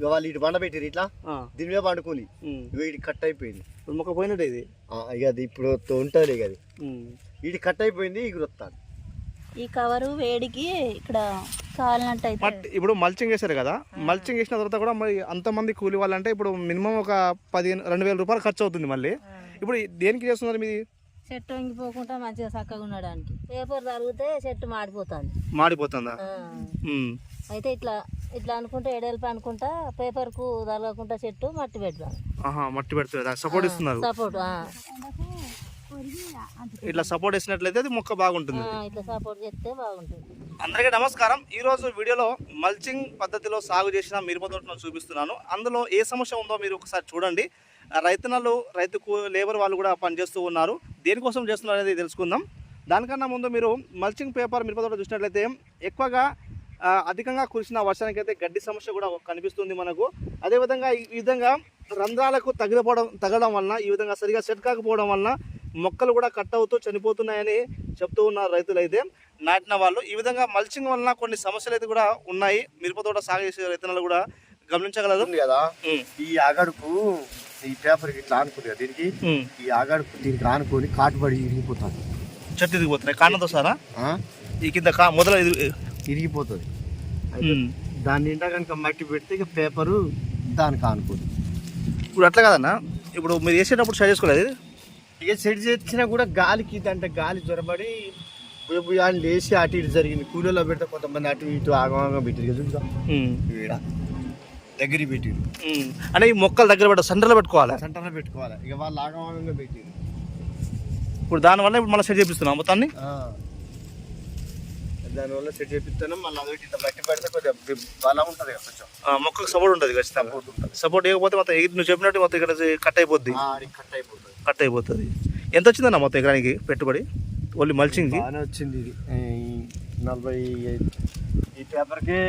ఇక వాళ్ళు ఇటు బండ పెట్టారు ఇట్లా దీని మీద పండుకొని వీడి కట్ అయిపోయింది. ఇప్పుడు మొక్క పోయినట్టు ఇది ఇక అది ఇప్పుడు ఉంటుంది ఇక అది వీడి కట్ అయిపోయింది ఎగురొస్తాను. ఈ కవరు వేడికి ఇక్కడ కాలినట్టు అయితే. ఇప్పుడు మల్చింగ్ వేసారు కదా, మల్చింగ్ వేసిన తర్వాత కూడా మరి అంతమంది కూలి వాళ్ళంటే ఇప్పుడు మినిమం ఒక 2,000 రూపాయలు ఖర్చు అవుతుంది. మళ్ళీ ఇప్పుడు దేనికి చేస్తున్నారు మీది? చెట్టు వంగిపోకుండా మంచిగా చక్కగా ఉండడానికి. పేపర్ తరిగితే చెట్టు మాడిపోతుందా? అయితే ఇట్లా ఇట్లా అనుకుంటా ఎడల్పి అనుకుంటా పేపర్ కు తరగకుండా చెట్టు మట్టి పెడతాను. మట్టి పెడుతుంది, సపోర్ట్ ఇస్తున్నారు. సపోర్ట్ ఇట్లా సపోర్ట్ వేసినట్లయితే అది మొక్క బాగుంటుంది. ఇట్లా సపోర్ట్ చేస్తే బాగుంటుంది. అందరికీ నమస్కారం. ఈ రోజు వీడియోలో మల్చింగ్ పద్ధతిలో సాగు చేసిన మిరప తోటను చూపిస్తున్నాను. అందులో ఏ సమస్య ఉందో మీరు ఒకసారి చూడండి. రైతుకు లేబర్ వాళ్ళు కూడా పనిచేస్తూ ఉన్నారు. దేనికోసం చేస్తున్నారు అనేది తెలుసుకుందాం. దానికన్నా ముందు మీరు మల్చింగ్ పేపర్ మిరప తోట చూసినట్లయితే ఎక్కువగా అధికంగా కురిసిన వర్షానికి అయితే గడ్డి సమస్య కూడా కనిపిస్తుంది మనకు. అదేవిధంగా ఈ విధంగా రంధ్రాలకు తగలడం వలన, ఈ విధంగా సరిగా సెట్ కాకపోవడం వలన మొక్కలు కూడా కట్ అవుతూ చనిపోతున్నాయని చెప్తూ ఉన్నారు రైతులు అయితే నాటిన వాళ్ళు. ఈ విధంగా మల్చింగ్ వలన కొన్ని సమస్యలు అయితే కూడా ఉన్నాయి. మిరప తోట సాగు చేసే రైతులు కూడా గమనించగలరు కదా. ఈ ఆగడుకు ఈ పేపర్ ఇట్లా ఆనుకుంది దీనికి, ఈ ఆగడుకు దీనికి ఆనుకొని కాటుబడి ఇరిగిపోతాను. చెట్టు ఇరిగిపోతున్నాయి కారణంతో సారా ఈ కింద మొదలు ఇరిగిపోతుంది. దాని నిండా కనుక మట్టి పెడితే ఇక పేపరు దానికి ఆనుకోదు. ఇప్పుడు అట్లా కదన్నా, ఇప్పుడు మీరు వేసేటప్పుడు సెట్ చేసుకోలేదు. ఇక సెట్ చేసినా కూడా గాలికి అంటే గాలి జ్వరబడి అని లేచి అటు ఇటు జరిగింది. కూలీలో పెడితే కొంతమంది అటు ఇటు ఆగమాగం పెట్టారు కదా, ఈడ దగ్గర పెట్టారు. అంటే ఈ మొక్కలు దగ్గర సెంటర్లో పెట్టుకోవాలి. ఇక వాళ్ళు ఆగమాగంగా పెట్టారు. ఇప్పుడు దానివల్ల ఇప్పుడు మళ్ళీ సెట్ చేపిస్తున్నాం మొత్తాన్ని. దానివల్ల సెట్ చేపిస్తాను. మళ్ళీ అది ఇట్లా బట్టి పెడితే కొద్దిగా బలం ఉంటుంది కదా, కొంచెం మొక్కకు సపోర్ట్ ఉంటుంది. ఖచ్చితంగా సపోర్ట్ ఇవ్వకపోతే మొత్తం నువ్వు చెప్పినట్టు మొత్తం ఇక్కడ కట్ అయిపోద్ది. కట్ అయిపోతుంది. ఎంత వచ్చిందన్న మొత్తం ఎకరానికి పెట్టుబడి ఓన్లీ మల్చింగ్? బాగానే వచ్చింది. ఇది 45 ఈ పేపర్కే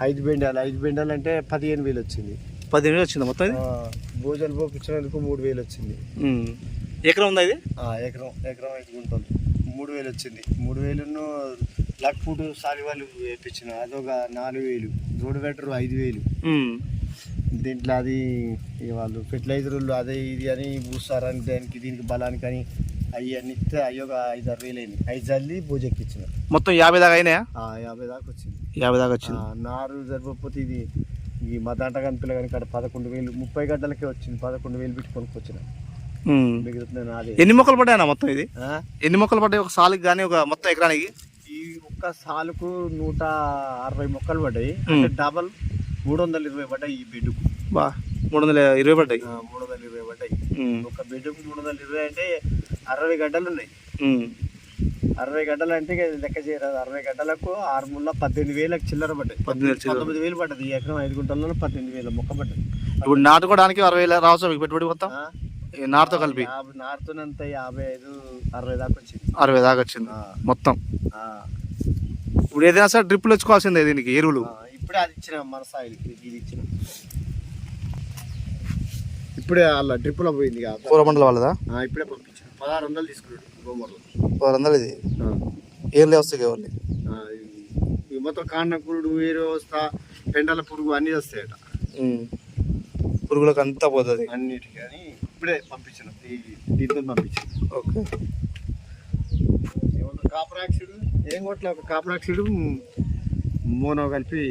5 బెండాలు అంటే 15,000 వచ్చింది. 15,000 వచ్చింది మొత్తం. భోజనాలు పోపించినందుకు 3,000 వచ్చింది. ఎకరం ఉందా ఇది? ఎకరం 5 గుంటలు 3,000 వచ్చింది. 3,000 లక్ ఫుడ్ సాలి వాళ్ళు వేయించిన అదొక 4,000, రోడ్డు వెటర్ 5,000. దీంట్లో అది వాళ్ళు ఫెర్టిలైజర్లు అదే ఇది అని పూస్తారని దానికి దీనికి బలానికి అని అవి అన్ని ఇస్తే అయ్యొక 5-6 వేలు అయినాయి. 5 జల్లి పూజ ఎక్కించిన మొత్తం 50 దాకా అయినాయా? 50 దాకా వచ్చింది. 50 దాకా వచ్చింది. నారు సరిపోతే ఇది ఈ మా దాంట కనుకలు కానీ ఇక్కడ 11,000 30 గంటలకే వచ్చింది. 11,000 పెట్టి కొనుక్కొచ్చిన. ఎన్ని మొక్కలు పడ్డాయన్నా మొత్తం ఇది? ఎన్ని మొక్కలు పడ్డాయి ఒక సాలుకి కానీ ఒక మొత్తం ఎకరానికి? ఈ ఒక్క సాలుకు 160 మొక్కలు పడ్డాయి. డబల్ 320 పడ్డాయి. ఈ బెడ్కు 320 పడ్డాయి. 320 పడ్డాయి. ఒక బెడ్కు 320 అంటే 60 గడ్డలు ఉన్నాయి. 60 గడ్డలు అంటే లెక్క చేయరాదు. 60 గడ్డలకు 6 ముళ్ళ 18,000 చిల్లర పడ్డాయి. 19,000 పడ్డది. ఈ ఎకరం 5 గుంటల్లో 18,000 మొక్క పడ్డది. ఇప్పుడు నాటుకోవడానికి 60,000 రావచ్చు మీకు పెట్టుబడి మొత్తం నారుతో కలిపి? నారుతోనంత 55-60 దాకా వచ్చింది. 60 దాకా వచ్చింది మొత్తం. ఇప్పుడు ఏదైనా సార్ డ్రిప్లు వచ్చుకోవాల్సిందే దీనికి ఎరువులు. ఇప్పుడే అది ఇచ్చిన మన సాయిల్కి ఇది ఇచ్చిన. ఇప్పుడే వాళ్ళ డ్రిప్లో పోయింది కదా, కోరమండల వాళ్ళదా? ఇప్పుడే పంపించాను. 1,600 తీసుకున్నాడు గోమర్లో. 1,600 ఇది ఏర్లే వస్తాయి వాళ్ళు. మొత్తం కాండం పురుడు, వేరే వస్తా, పెండల పురుగు అన్నీ వస్తాయట. పురుగులకు అంతా పోతుంది అన్నిటికీ అని ఇప్పుడే పంపించిన. దీంతో పంపించాను. ఓకే. కాపర్ ఆక్సిడ్ ఏం కొట్లే, ఒక కాపర్ ఆక్సిడ్ మోనో కలిపి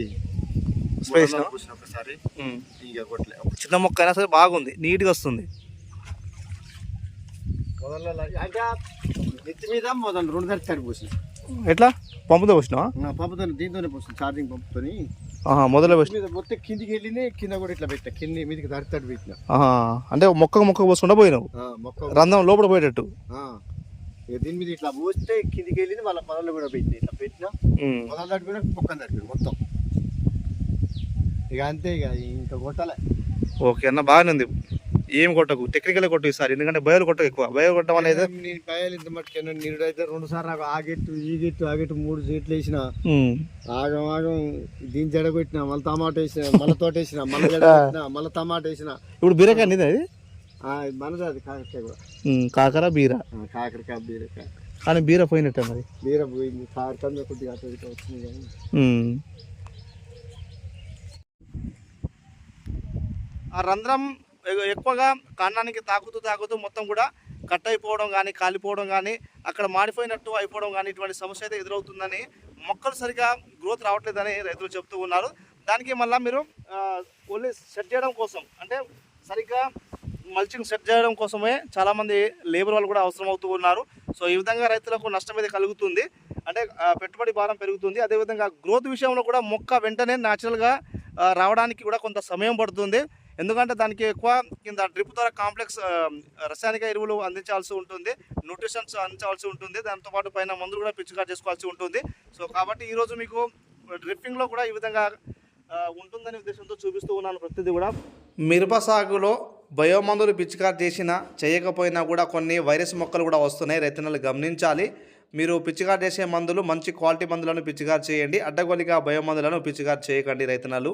ఒకసారి ఇక కొట్లే. చిన్న మొక్క అయినా సరే బాగుంది, నీట్గా వస్తుంది. అంటే నెత్తి మీద మొదలు 2 సార్లు తడి పోసిన. ఎట్లా పంపుతో పోసినావా? పంపుతో దీంతోనే పోసిన, ఛార్జింగ్ పంపుతోని మొదలు పోసిన. మొత్తం కిందికి వెళ్ళింది, కింద కూడా ఇట్లా పెట్టా, కింద మీదకి తడి పెట్టిన. అంటే మొక్క పోసుకుంటా పోయినావు, రంధ్రం లోపల పోయేటట్టు. దీని మీద ఇట్లా పోస్తే కిందికి వెళ్ళింది. వాళ్ళ పొలంలో కూడా పెట్టిన, ఇట్లా పెట్టినా మొదలు తడిపోయినా మొక్కను తడిపోయి మొత్తం. ఇక అంతే, ఇక ఇంకా కొట్టాలి. ఓకే అన్న, బాగానే ఉంది. ఏం కొట్టకు, టెక్నికల్ కొట్టు ఈసారి, ఎందుకంటే బయలు కొట్టకు ఎక్కువ. బయలు కొట్టడం అనేది నేను బయలు ఇంత మట్టుకైనా నీడైతే 2 సార్లు ఆగెట్టు ఈ గెట్టు 3 సీట్లు వేసిన. ఆగం దీని జడ కొట్టినా, మళ్ళీ టమాటా వేసిన, మళ్ళీ తోట వేసిన, మళ్ళీ జడ కొట్టినా, మళ్ళీ టమాటా వేసిన. ఇప్పుడు బీరకాయ అనేది అది మనది, అది కాకరకాయ కూడా. కాకర బీర, కాకరకాయ బీరకాయ. కానీ బీర పోయినట్టే మరి. బీర పోయింది, కాకరకాయ కొద్దిగా వచ్చింది కానీ. ఆ రంధ్రం ఎక్కువగా కాండానికి తాకుతూ మొత్తం కూడా కట్ అయిపోవడం కానీ కాలిపోవడం కానీ అక్కడ మాడిపోయినట్టు అయిపోవడం కానీ ఇటువంటి సమస్య అయితే ఎదురవుతుందని, మొక్కలు సరిగా గ్రోత్ రావట్లేదని రైతులు చెప్తూ ఉన్నారు. దానికి మళ్ళీ మీరు ఓన్లీ సెట్ చేయడం కోసం, అంటే సరిగ్గా మల్చింగ్ సెట్ చేయడం కోసమే చాలామంది లేబర్ వాళ్ళు కూడా అవసరం అవుతూ ఉన్నారు. సో ఈ విధంగా రైతులకు నష్టం అయితే కలుగుతుంది, అంటే పెట్టుబడి భారం పెరుగుతుంది. అదేవిధంగా గ్రోత్ విషయంలో కూడా మొక్క వెంటనే న్యాచురల్గా రావడానికి కూడా కొంత సమయం పడుతుంది. ఎందుకంటే దానికి ఎక్కువ కింద డ్రిప్ ద్వారా కాంప్లెక్స్ రసాయనిక ఎరువులు అందించాల్సి ఉంటుంది, న్యూట్రిషన్స్ అందించాల్సి ఉంటుంది, దాంతోపాటు పైన మందులు కూడా పిచికారి చేసుకోవాల్సి ఉంటుంది. సో కాబట్టి ఈరోజు మీకు డ్రిప్పింగ్లో కూడా ఈ విధంగా ఉంటుందనే ఉద్దేశంతో చూపిస్తూ ఉన్నాను ప్రతిదీ కూడా. మిరప సాగులో బయోమందులు పిచికారి చేసినా చేయకపోయినా కూడా కొన్ని వైరస్ మొక్కలు కూడా వస్తున్నాయి, రైతులు గమనించాలి. మీరు పిచికారి చేసే మందులు మంచి క్వాలిటీ మందులను పిచికారి చేయండి, అడ్డగోలిగా బయోమందులను పిచికారి చేయకండి రైతులు.